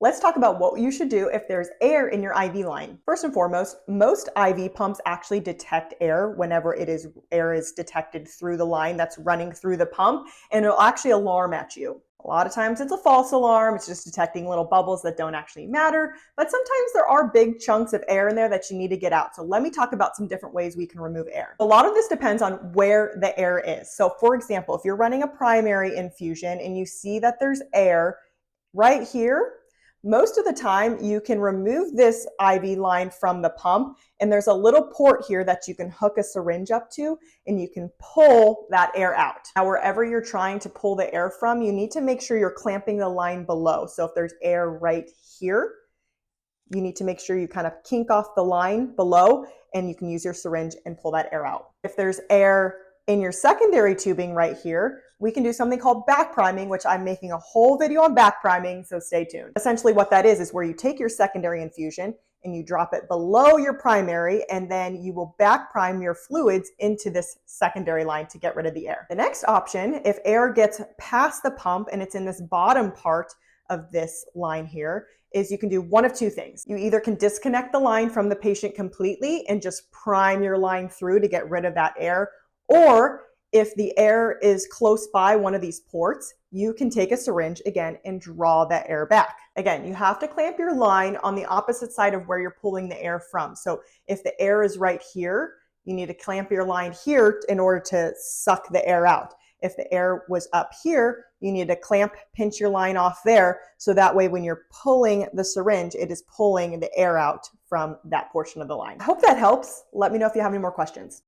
Let's talk about what you should do if there's air in your IV line. First and foremost, most IV pumps actually detect air whenever air is detected through the line that's running through the pump, and it'll actually alarm at you. A lot of times it's a false alarm. It's just detecting little bubbles that don't actually matter, but sometimes there are big chunks of air in there that you need to get out. So let me talk about some different ways we can remove air. A lot of this depends on where the air is. So for example, if you're running a primary infusion and you see that there's air right here, most of the time you can remove this IV line from the pump, and there's a little port here that you can hook a syringe up to, and you can pull that air out. Now, wherever you're trying to pull the air from, you need to make sure you're clamping the line below. So if there's air right here, you need to make sure you kind of kink off the line below, and you can use your syringe and pull that air out. If there's air in your secondary tubing right here, we can do something called back priming, which I'm making a whole video on back priming, so stay tuned. Essentially what that is where you take your secondary infusion and you drop it below your primary, and then you will back prime your fluids into this secondary line to get rid of the air. The next option, if air gets past the pump and it's in this bottom part of this line here, is you can do one of two things. You either can disconnect the line from the patient completely and just prime your line through to get rid of that air, or if the air is close by one of these ports, you can take a syringe again and draw that air back. Again, you have to clamp your line on the opposite side of where you're pulling the air from. So if the air is right here, you need to clamp your line here in order to suck the air out. If the air was up here, you need to pinch your line off there, so that way when you're pulling the syringe, it is pulling the air out from that portion of the line. I hope that helps. Let me know if you have any more questions.